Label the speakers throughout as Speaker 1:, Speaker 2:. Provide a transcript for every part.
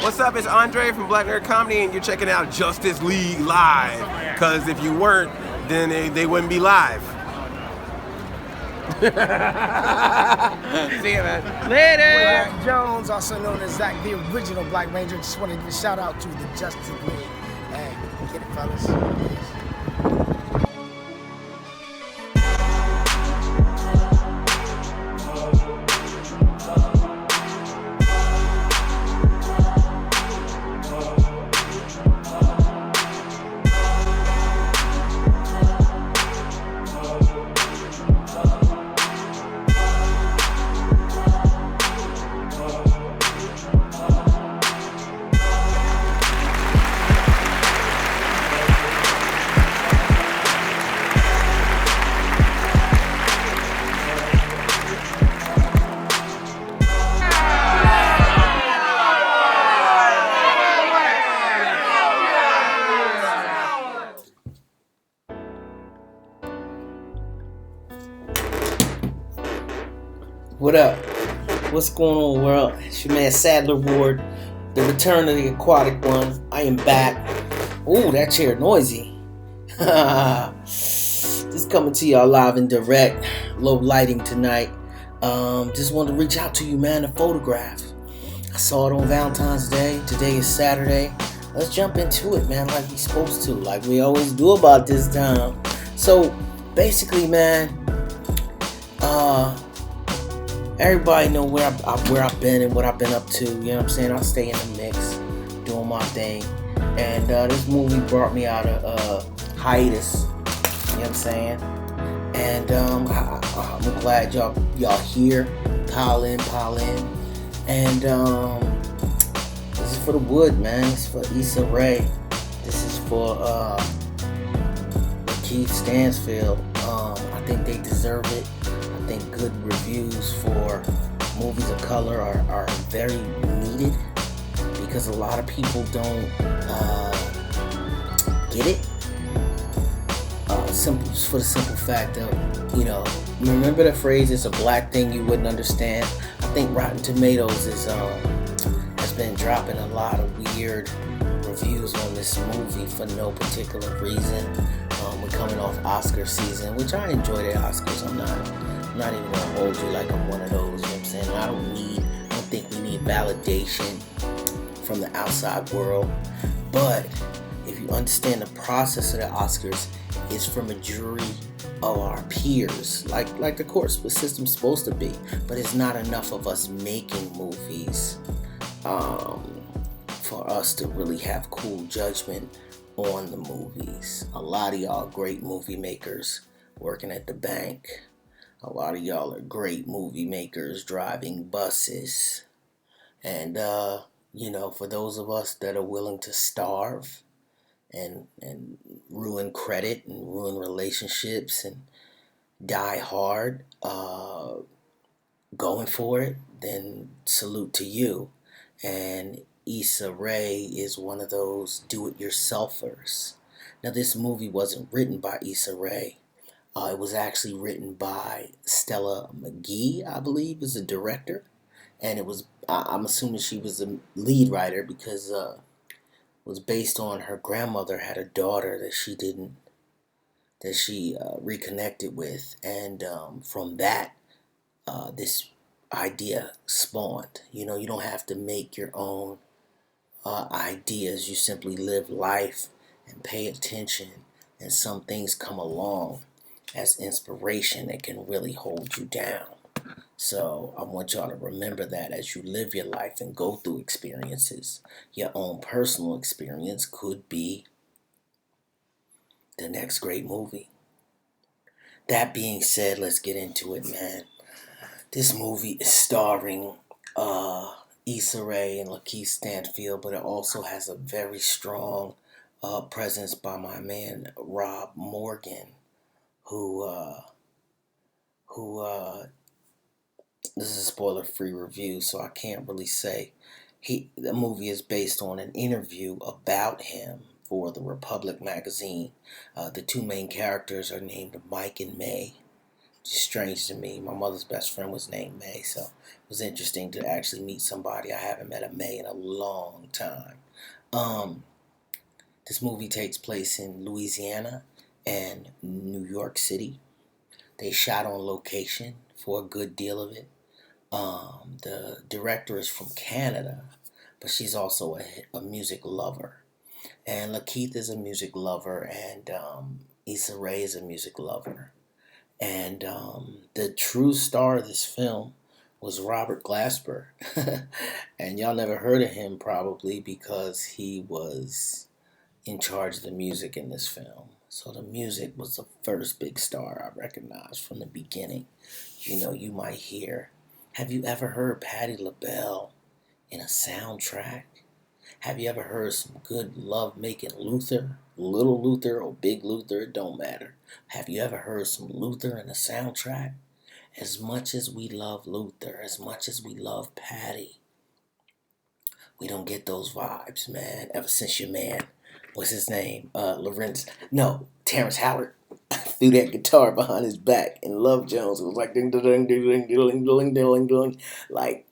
Speaker 1: What's up? It's Andre from Black Nerd Comedy, and you're checking out Justice League Live. Because if you weren't, then they wouldn't be live. See you, man. Later.
Speaker 2: Black Jones, also known as Zach, the original Black Ranger. Just want to give a shout out to the Justice League. Hey, get it, fellas. Peace.
Speaker 3: What up? What's going on, world? It's your man Sadler Ward, the return of the aquatic one. I am back. Ooh, that chair noisy. Just coming to y'all live and direct. Low lighting tonight. Just wanted to reach out to you, man, to photograph. I saw it on Valentine's Day. Today is Saturday. Let's jump into it, man, like we supposed to, like we always do about this time. So, basically, man, everybody know where I've been and what I've been up to. You know what I'm saying? I stay in the mix, doing my thing. And this movie brought me out of hiatus. You know what I'm saying? And I'm glad y'all here. Pile in. And this is for the wood, man. This is for Issa Rae. This is for Lakeith Stansfield. I think they deserve it. I think good reviews for movies of color are very needed because a lot of people don't get it. For the simple fact of, remember the phrase, it's a black thing you wouldn't understand. I think Rotten Tomatoes has been dropping a lot of weird reviews on this movie for no particular reason. We're coming off Oscar season, which I enjoy the Oscars. I'm not even gonna hold you like I'm one of those, you know what I'm saying? I don't think we need validation from the outside world. But if you understand the process of the Oscars, it's from a jury of our peers, like the court system's supposed to be. But it's not enough of us making movies for us to really have cool judgment on the movies. A lot of y'all great movie makers working at the bank. A lot of y'all are great movie makers driving buses. And, for those of us that are willing to starve and ruin credit and ruin relationships and die hard going for it, then salute to you. And Issa Rae is one of those do-it-yourselfers. Now, this movie wasn't written by Issa Rae. It was actually written by Stella Meghie, I believe, is the director. And it was, I'm assuming she was the lead writer because it was based on her grandmother had a daughter that she reconnected with. And from that, this idea spawned. You don't have to make your own ideas. You simply live life and pay attention. And some things come along as inspiration that can really hold you down. So I want y'all to remember that as you live your life and go through experiences. Your own personal experience could be the next great movie. That being said, let's get into it, man. This movie is starring Issa Rae and Lakeith Stansfield, but it also has a very strong presence by my man Rob Morgan, who this is a spoiler-free review, so I can't really say. The movie is based on an interview about him for the Republic magazine. The two main characters are named Mike and May, strange to me. My mother's best friend was named May, so it was interesting to actually meet somebody. I haven't met a May in a long time. This movie takes place in Louisiana and New York City. They shot on location for a good deal of it. The director is from Canada, but she's also a music lover. And Lakeith is a music lover, and Issa Rae is a music lover. And the true star of this film was Robert Glasper. And y'all never heard of him probably because he was in charge of the music in this film. So the music was the first big star I recognized from the beginning. You know, you might hear, have you ever heard Patti LaBelle in a soundtrack? Have you ever heard some good love-making Luther? Little Luther or Big Luther, it don't matter. Have you ever heard some Luther in a soundtrack? As much as we love Luther, as much as we love Patti, we don't get those vibes, man. Ever since your man, what's his name? Terrence Howard threw that guitar behind his back and Love Jones. It was like ding ding ding ding ding ding ding ding. Like,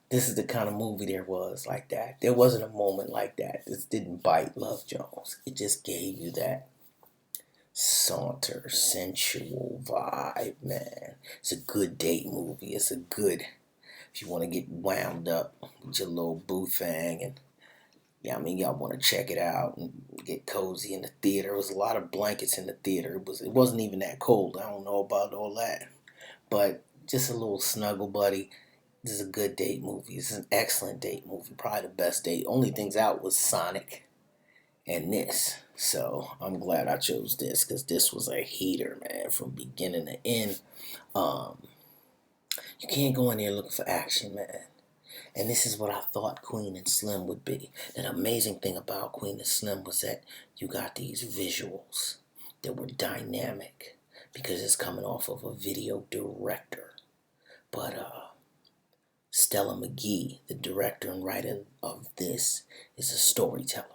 Speaker 3: this is the kind of movie there was like that. There wasn't a moment like that. This didn't bite Love Jones. It just gave you that saunter, sensual vibe, man. It's a good date movie. It's a good, if you want to get wound up with your little boo thing, and yeah, I mean, y'all want to check it out and get cozy in the theater. There was a lot of blankets in the theater. It wasn't even that cold. I don't know about all that, but just a little snuggle buddy. This is a good date movie. This is an excellent date movie. Probably the best date. Only things out was Sonic and this. So I'm glad I chose this because this was a heater, man, from beginning to end. You can't go in there looking for action, man. And this is what I thought Queen and Slim would be. The amazing thing about Queen and Slim was that you got these visuals that were dynamic because it's coming off of a video director. But Stella Meghie, the director and writer of this, is a storyteller.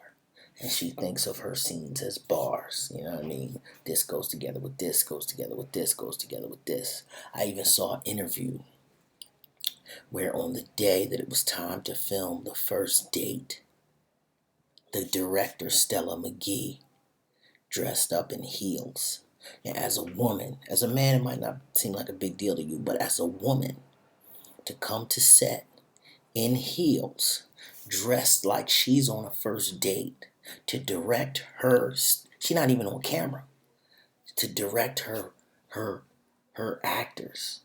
Speaker 3: And she thinks of her scenes as bars. You know what I mean? This goes together with this, goes together with this, goes together with this. I even saw an interview where on the day that it was time to film the first date, the director, Stella Meghie, dressed up in heels. And as a woman, as a man, it might not seem like a big deal to you, but as a woman, to come to set in heels, dressed like she's on a first date, to direct her, she's not even on camera, to direct her actors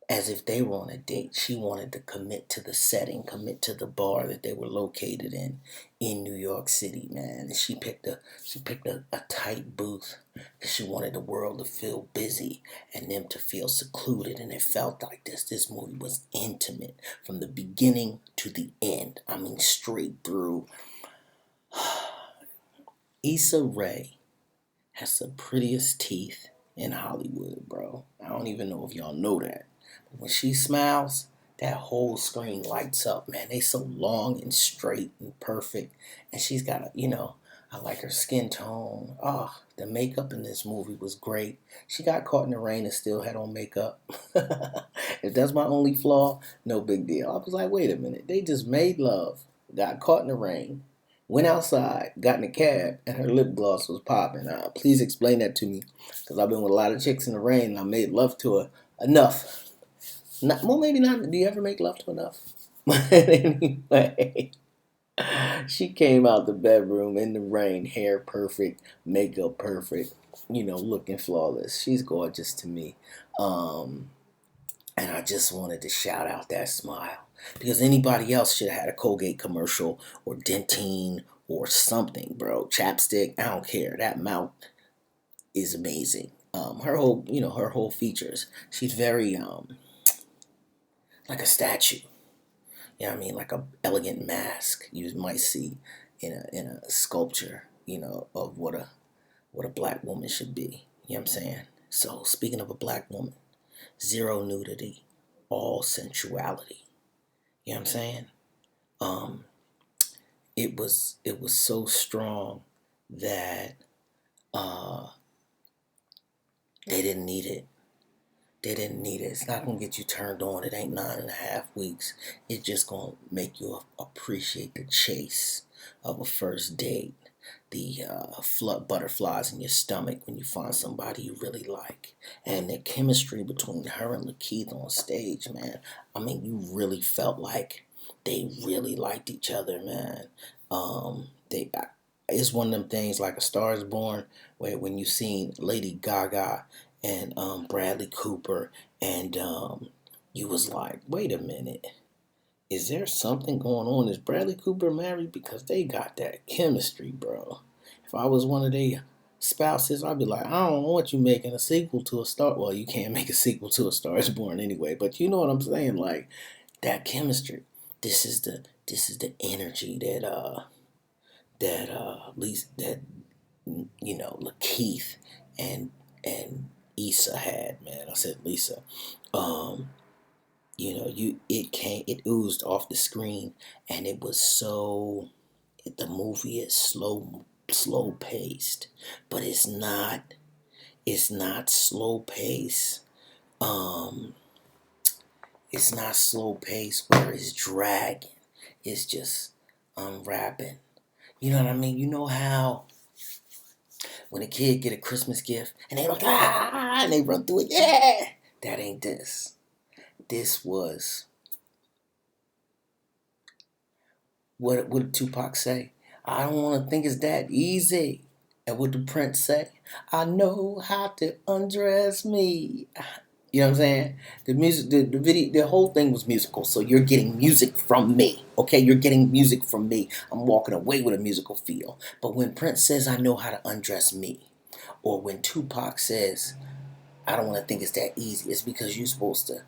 Speaker 3: as if they were on a date. She wanted to commit to the setting, commit to the bar that they were located in New York City, man. And she picked a tight booth because she wanted the world to feel busy and them to feel secluded. And it felt like this. This movie was intimate from the beginning to the end. I mean, straight through. Issa Rae has the prettiest teeth in Hollywood, bro. I don't even know if y'all know that. When she smiles, that whole screen lights up, man. They so long and straight and perfect. And she's got I like her skin tone. The makeup in this movie was great. She got caught in the rain and still had on makeup. If that's my only flaw, no big deal. I was like, wait a minute. They just made love, got caught in the rain, went outside, got in a cab, and her lip gloss was popping. Please explain that to me, because I've been with a lot of chicks in the rain, and I made love to her enough. Maybe not. Do you ever make love to enough? Anyway, she came out the bedroom in the rain, hair perfect, makeup perfect, looking flawless. She's gorgeous to me. And I just wanted to shout out that smile. Because anybody else should have had a Colgate commercial or Dentine or something, bro. Chapstick, I don't care. That mouth is amazing. Her whole features. She's very, like a statue. You know what I mean? Like a elegant mask you might see in a sculpture, of what a black woman should be. You know what I'm saying? So speaking of a black woman, zero nudity, all sensuality. You know what I'm saying? It was so strong that They didn't need it. They didn't need it. It's not going to get you turned on. It ain't 9.5 weeks. It's just going to make you appreciate the chase of a first date. The butterflies in your stomach when you find somebody you really like. And the chemistry between her and Lakeith on stage, man. I mean, you really felt like they really liked each other, man. It's one of them things like A Star Is Born, where when you seen Lady Gaga and Bradley Cooper, and you was like, wait a minute, is there something going on? Is Bradley Cooper married? Because they got that chemistry, bro. If I was one of their spouses, I'd be like, I don't want you making a sequel to A Star. Well, you can't make a sequel to A Star Is Born anyway, but you know what I'm saying? Like that chemistry. This is the energy that Lakeith and Issa had, man. I said Lisa. It oozed off the screen, and it was so. The movie is slow paced, but it's not. It's not slow pace. It's not slow pace where it's dragging. It's just unwrapping. You know what I mean? You know how when a kid get a Christmas gift and they like and they run through it, yeah. That ain't this. This was what did Tupac say? I don't want to think it's that easy. And what did Prince say? I know how to undress me. You know what I'm saying? The music, the video, the whole thing was musical. So you're getting music from me. Okay, you're getting music from me. I'm walking away with a musical feel. But when Prince says, I know how to undress me, or when Tupac says, I don't want to think it's that easy, it's because you're supposed to,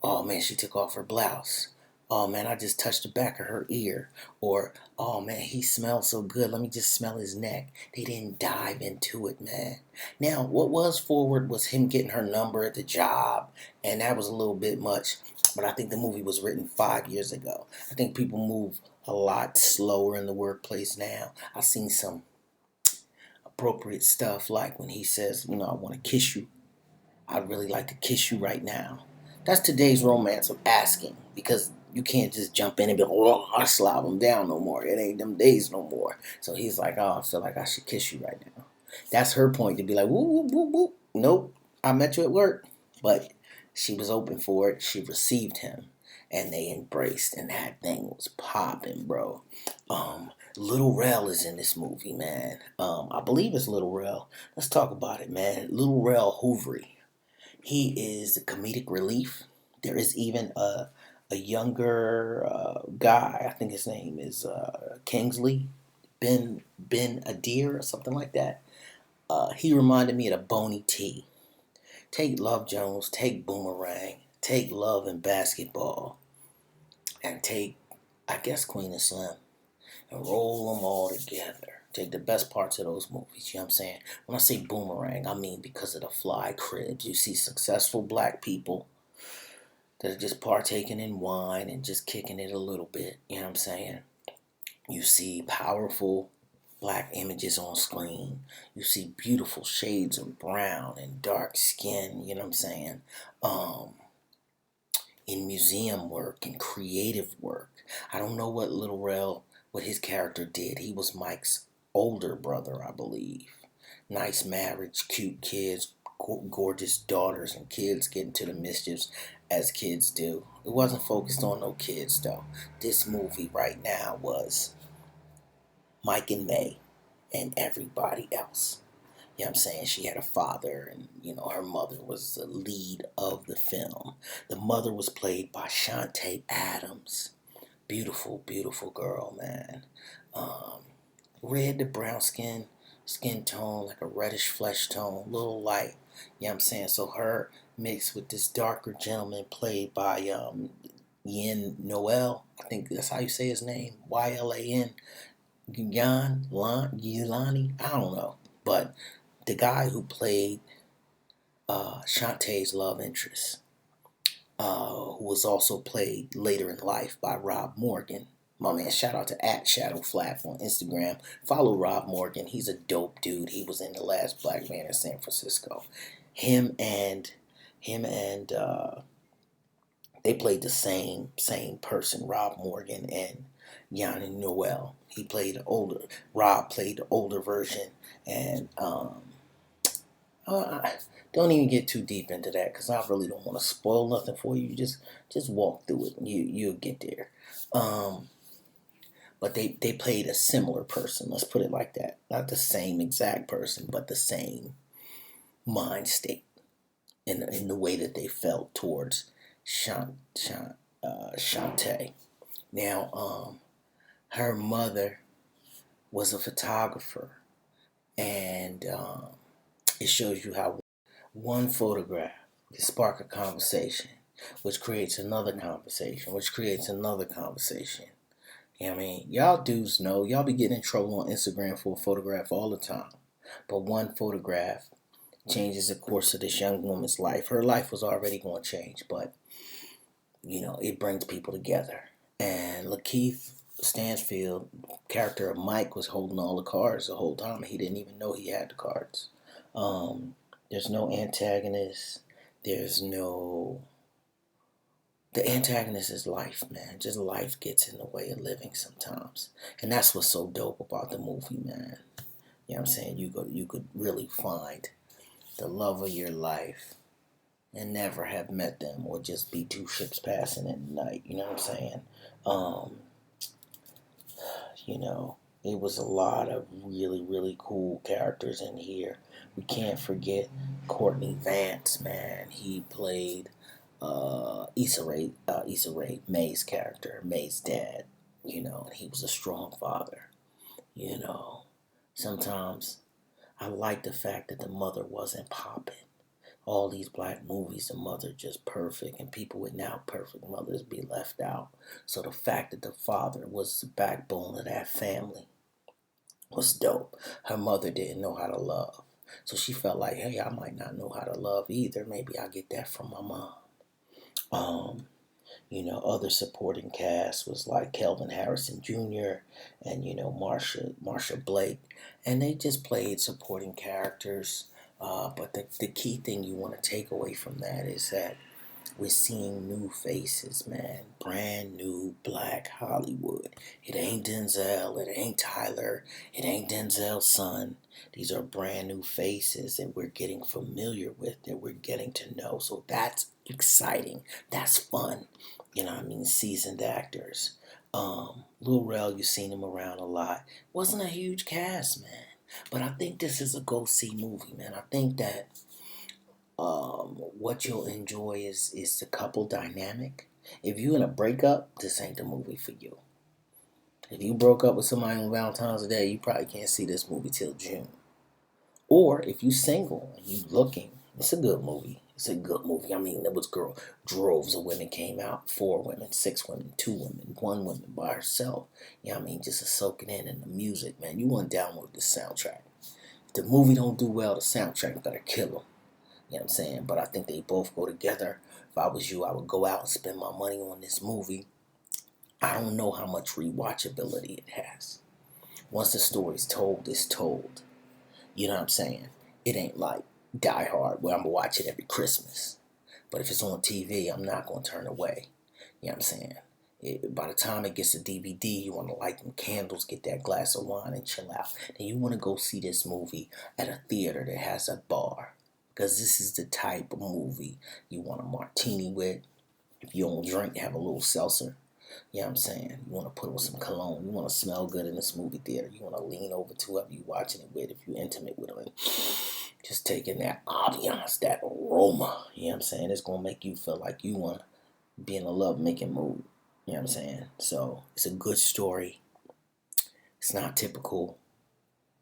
Speaker 3: oh man, she took off her blouse. Oh man, I just touched the back of her ear. Or, oh man, he smells so good. Let me just smell his neck. They didn't dive into it, man. Now, what was forward was him getting her number at the job. And that was a little bit much. But I think the movie was written 5 years ago. I think people move a lot slower in the workplace now. I've seen some appropriate stuff like when he says, I want to kiss you. I'd really like to kiss you right now. That's today's romance of asking, because you can't just jump in and be like, oh, I slob them down no more. It ain't them days no more. So he's like, oh, I feel like I should kiss you right now. That's her point, to be like, whoop, whoop, whoop, whoop. Nope, I met you at work. But she was open for it. She received him. And they embraced. And that thing was popping, bro. Lil Rel is in this movie, man. I believe it's Lil Rel. Let's talk about it, man. Lil Rel Howery. He is the comedic relief. There is even a younger guy. I think his name is Kingsley Ben Adir or something like that. He reminded me of the Boney T. Take Love Jones, take Boomerang, take Love and Basketball, and take, I guess, Queen and Slim, and roll them all together. Take the best parts of those movies, you know what I'm saying? When I say Boomerang, I mean because of the fly cribs. You see successful black people that are just partaking in wine and just kicking it a little bit, you know what I'm saying? You see powerful black images on screen. You see beautiful shades of brown and dark skin, you know what I'm saying? In museum work and creative work. I don't know what what his character did. He was Mike's older brother, I believe. Nice marriage, cute kids, gorgeous daughters, and kids getting to the mischiefs as kids do. It wasn't focused on no kids, though. This movie right now was Mike and May and everybody else. You know what I'm saying? She had a father, and, her mother was the lead of the film. The mother was played by Chante Adams. Beautiful, beautiful girl, man. Red to brown skin tone, like a reddish flesh tone, little light. You know what I'm saying? So her mixed with this darker gentleman played by Noel. I think that's how you say his name. Ylan. Yulani. I don't know. But the guy who played Chante's love interest, who was also played later in life by Rob Morgan, My man, shout out to @ShadowFlap on Instagram. Follow Rob Morgan. He's a dope dude. He was in The Last Black Man in San Francisco. Him and they played the same person, Rob Morgan and Yanni Noel. He played Rob played the older version, and I don't even get too deep into that because I really don't want to spoil nothing for you. Just walk through it and you'll get there. But they played a similar person. Let's put it like that. Not the same exact person, but the same mind state in the way that they felt towards Chante. Now, her mother was a photographer, and it shows you how one photograph can spark a conversation, which creates another conversation, which creates another conversation. You know what I mean? Y'all dudes know, y'all be getting in trouble on Instagram for a photograph all the time. But one photograph changes the course of this young woman's life. Her life was already going to change, but, it brings people together. And Lakeith Stansfield, character of Mike, was holding all the cards the whole time. He didn't even know he had the cards. There's no antagonist. The antagonist is life, man. Just life gets in the way of living sometimes. And that's what's so dope about the movie, man. You know what I'm saying? You could really find the love of your life and never have met them, or just be two ships passing in the night. You know what I'm saying? It was a lot of really, really cool characters in here. We can't forget Courtney Vance, man. He played Issa Rae, May's character, May's dad, and he was a strong father. Sometimes I like the fact that the mother wasn't popping. All these black movies, the mother just perfect, and people without perfect mothers be left out. So the fact that the father was the backbone of that family was dope. Her mother didn't know how to love. So she felt like, hey, I might not know how to love either. Maybe I'll get that from my mom. Other supporting cast was like Kelvin Harrison Jr. and, Marsha Blake. And they just played supporting characters. But the key thing you want to take away from that is that we're seeing new faces, man. Brand new black Hollywood. It ain't Denzel. It ain't Tyler. It ain't Denzel's son. These are brand new faces that we're getting familiar with, that we're getting to know. So that's exciting. That's fun. Seasoned actors. Lil Rel, you've seen him around a lot. Wasn't a huge cast, man. But I think this is a go-see movie, man. I think that what you'll enjoy is the couple dynamic. If you're in a breakup, this ain't the movie for you. If you broke up with somebody on Valentine's Day, you probably can't see this movie till June. Or if you're single and you looking, it's a good movie. It's a good movie. There was droves of women came out. 4 women, 6 women, 2 women, 1 woman by herself. Just to soak it in the music, man. You want to download the soundtrack. If the movie don't do well, the soundtrack better kill them. You know what I'm saying? But I think they both go together. If I was you, I would go out and spend my money on this movie. I don't know how much rewatchability it has. Once the story's told, it's told. You know what I'm saying? It ain't like Die Hard where I'm going to watch it every Christmas. But if it's on TV, I'm not going to turn away. You know what I'm saying? By the time it gets to DVD, you want to light them candles, get that glass of wine, and chill out. Then you want to go see this movie at a theater that has a bar. Because this is the type of movie you want a martini with. If you don't drink, have a little seltzer. You know what I'm saying? You want to put on some cologne. You want to smell good in this movie theater. You want to lean over to whoever you're watching it with, if you're intimate with them. And just taking that ambiance, that aroma. You know what I'm saying? It's going to make you feel like you want to be in a love-making mood. You know what I'm saying? So, it's a good story. It's not typical.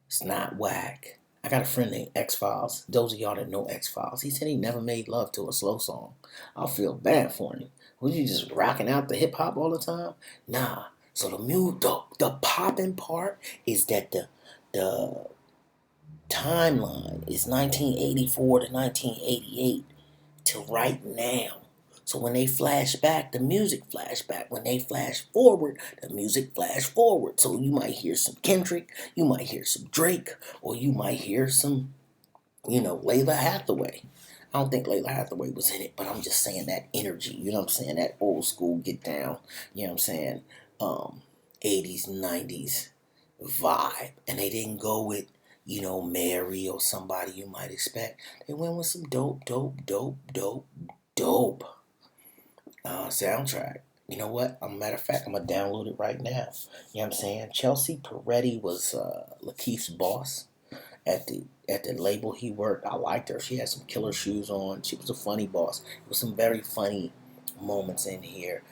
Speaker 3: It's not whack. I got a friend named X-Files. Those of y'all that know X-Files, he said he never made love to a slow song. I'll feel bad for him. Was you just rocking out the hip-hop all the time? Nah. So the popping part is that the timeline is 1984 to 1988 to right now. So when they flash back, the music flash back. When they flash forward, the music flash forward. So you might hear some Kendrick, you might hear some Drake, or you might hear some, Layla Hathaway. I don't think Layla Hathaway was in it, but I'm just saying that energy, you know what I'm saying? That old school get down, you know what I'm saying? 80s, 90s vibe. And they didn't go with, Mary or somebody you might expect. They went with some dope soundtrack. You know what? Matter of fact, I'm going to download it right now. You know what I'm saying? Chelsea Peretti was Lakeith's boss at the label he worked. I liked her. She had some killer shoes on. She was a funny boss. There was some very funny moments in here.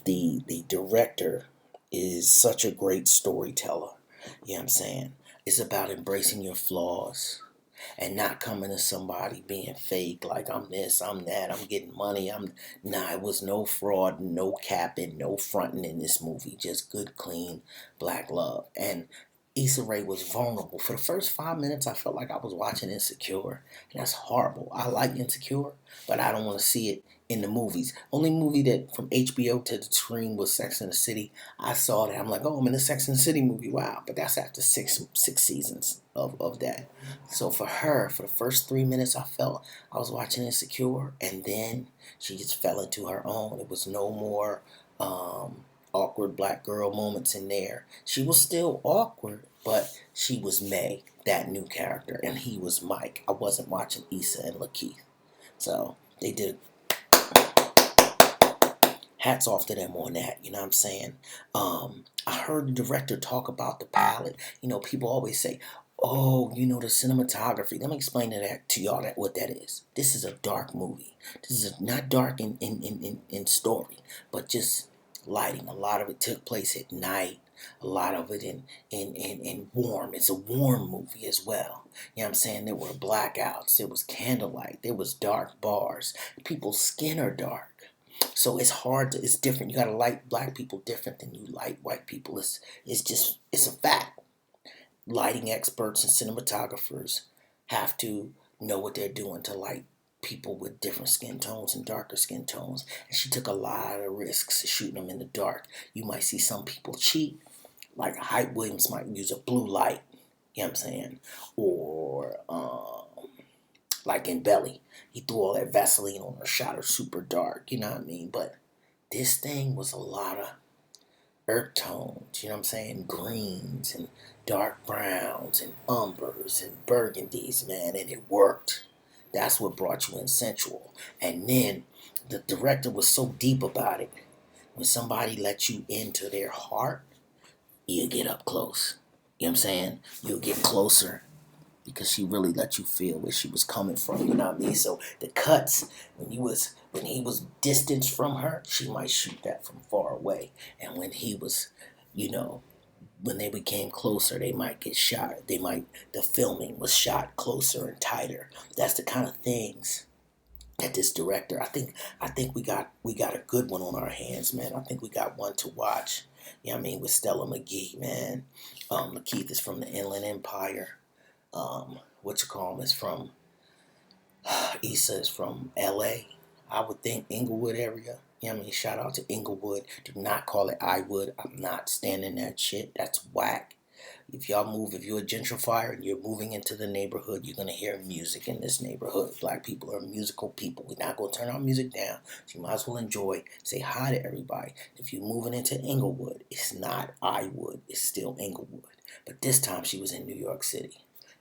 Speaker 3: The director is such a great storyteller. You know what I'm saying? It's about embracing your flaws and not coming to somebody being fake, like I'm this, I'm that, I'm getting money. It was no fraud, no capping, no fronting in this movie. Just good, clean, black love. And Issa Rae was vulnerable. For the first 5 minutes, I felt like I was watching Insecure. And that's horrible. I like Insecure, but I don't want to see it in the movies. Only movie that from HBO to the screen was Sex and the City. I saw that. I'm like, oh, I'm in a Sex and the City movie. Wow. But that's after six seasons of that. So for her, for the first 3 minutes, I felt I was watching Insecure. And then she just fell into her own. It was no more awkward black girl moments in there. She was still awkward, but she was May, that new character. And he was Mike. I wasn't watching Issa and Lakeith. So they did hats off to them on that, you know what I'm saying? I heard the director talk about the palette. People always say, oh, the cinematography. Let me explain that to y'all what that is. This is a dark movie. This is not dark in story, but just lighting. A lot of it took place at night. A lot of it in warm. It's a warm movie as well. You know what I'm saying? There were blackouts. There was candlelight. There was dark bars. People's skin are dark. So it's hard it's different. You gotta like black people different than you like white people. It's a fact. Lighting experts and cinematographers have to know what they're doing to light people with different skin tones and darker skin tones. And she took a lot of risks shooting them in the dark. You might see some people cheat, like Hype Williams might use a blue light, you know what I'm saying? Or like in Belly, he threw all that Vaseline on her, shot her super dark, you know what I mean? But this thing was a lot of earth tones, you know what I'm saying? Greens and dark browns and umbers and burgundies, man, and it worked. That's what brought you in sensual. And then the director was so deep about it. When somebody lets you into their heart, you get up close. You know what I'm saying? You'll get closer because she really let you feel where she was coming from, you know what I mean? So the cuts, when he was distanced from her, she might shoot that from far away. And when he was, when they became closer, they might get shot. The filming was shot closer and tighter. That's the kind of things that this director, I think we got a good one on our hands, man. I think we got one to watch. You know what I mean? With Stella Meghie, man. Lakeith is from the Inland Empire. Is from Issa is from LA. I would think Inglewood area. You know what I mean? Shout out to Inglewood. Do not call it I would. I'm not standing that shit. That's whack. If you're a gentrifier and you're moving into the neighborhood, you're going to hear music in this neighborhood. Black people are musical people. We're not going to turn our music down. So you might as well enjoy. Say hi to everybody. If you're moving into Inglewood, it's not I would. It's still Inglewood. But this time she was in New York City.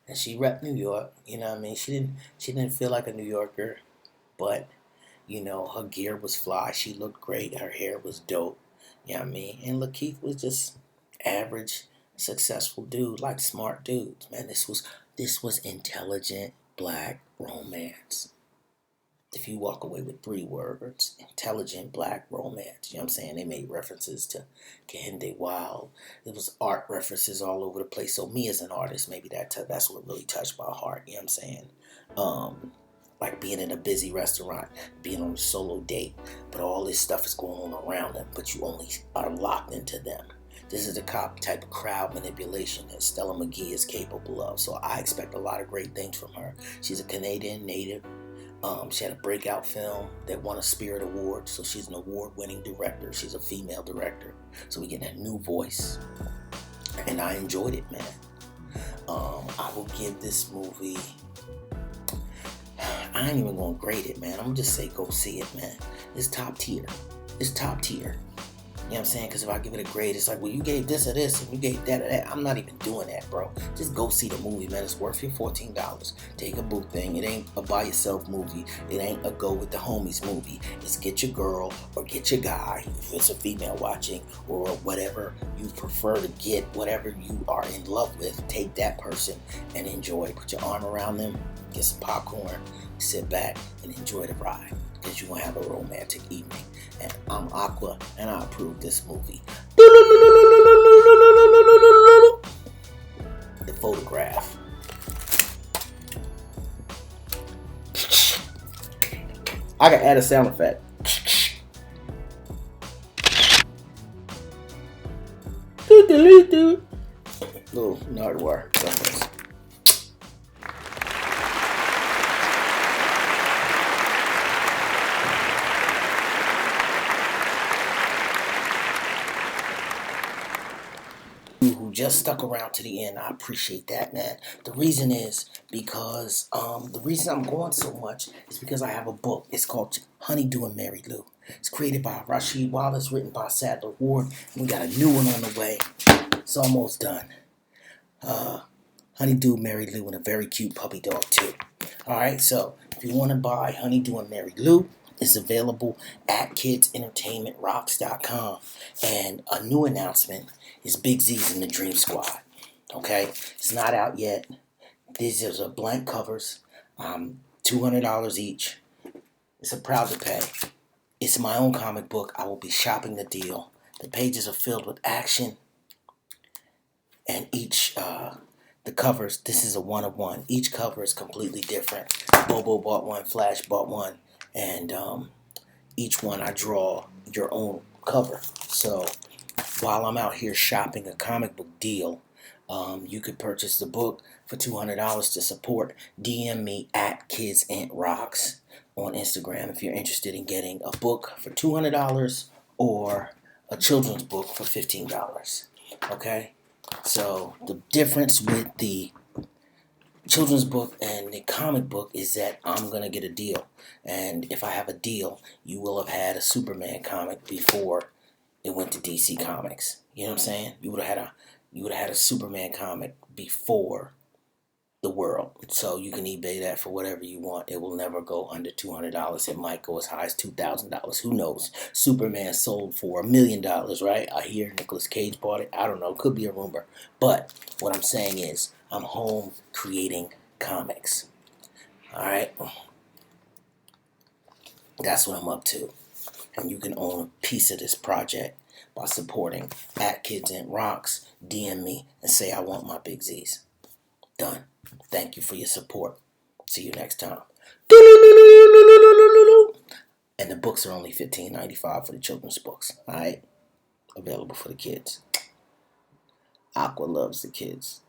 Speaker 3: And she repped New York, you know what I mean? She didn't feel like a New Yorker, but, her gear was fly. She looked great. Her hair was dope, you know what I mean? And Lakeith was just average, successful dude, like smart dudes, man. This was intelligent black romance. If you walk away with 3 words, intelligent black romance, you know what I'm saying? They made references to Kehinde Wild. There was art references all over the place. So me as an artist, maybe that's what really touched my heart, you know what I'm saying? Like being in a busy restaurant, being on a solo date, but all this stuff is going on around them, but you only are locked into them. This is the type of crowd manipulation that Stella Meghie is capable of. So I expect a lot of great things from her. She's a Canadian native. She had a breakout film that won a Spirit Award, so she's an award-winning director. She's a female director, so we get a new voice, and I enjoyed it, man. I will give this movie, I ain't even gonna grade it, man. I'm gonna just say go see it, man. It's top tier. It's top tier. You know what I'm saying? Because if I give it a grade, it's like, well, you gave this or this, and you gave that or that. I'm not even doing that, bro. Just go see the movie, man. It's worth your $14. Take a boot thing. It ain't a by yourself movie. It ain't a go with the homies movie. It's get your girl or get your guy, if it's a female watching, or whatever you prefer to get, whatever you are in love with. Take that person and enjoy. Put your arm around them, get some popcorn, sit back and enjoy the ride, because you're going to have a romantic evening. And I'm Aqua, and I approve this movie. The photograph. I can add a sound effect. Little Nardwuar reference. Who just stuck around to the end, I appreciate that, man. The reason is because the reason I'm going so much is because I have a book. It's called Honeydew and Mary Lou. It's created by Rasheed Wallace, written by Sadler Ward, and we got a new one on the way. It's almost done. Honeydew, Mary Lou, and a very cute puppy dog too. Alright, so if you want to buy Honeydew and Mary Lou, it's available at kidsentertainmentrocks.com. And a new announcement is Big Z's in the Dream Squad. Okay, it's not out yet. These are blank covers, $200 each. It's a proud to pay. It's my own comic book. I will be shopping the deal. The pages are filled with action, and each the covers, this is a one-of-one. Each cover is completely different. Bobo bought one, Flash bought one, and each one I draw your own cover. So while I'm out here shopping a comic book deal, you could purchase the book for $200 to support. DM me at KidsAntRocks on Instagram if you're interested in getting a book for $200 or a children's book for $15. Okay? So the difference with the children's book and the comic book is that I'm going to get a deal. And if I have a deal, you will have had a Superman comic before it went to DC Comics. You know what I'm saying? You would have had a Superman comic before the world. So you can eBay that for whatever you want. It will never go under $200. It might go as high as $2,000. Who knows? Superman sold for $1 million, right? I hear Nicolas Cage bought it. I don't know. Could be a rumor. But what I'm saying is I'm home creating comics. All right? That's what I'm up to. And you can own a piece of this project by supporting at KidsAntRocks. DM me and say I want my Big Z's. Done. Thank you for your support. See you next time. And the books are only $15.95 for the children's books. Alright? Available for the kids. Aqua loves the kids.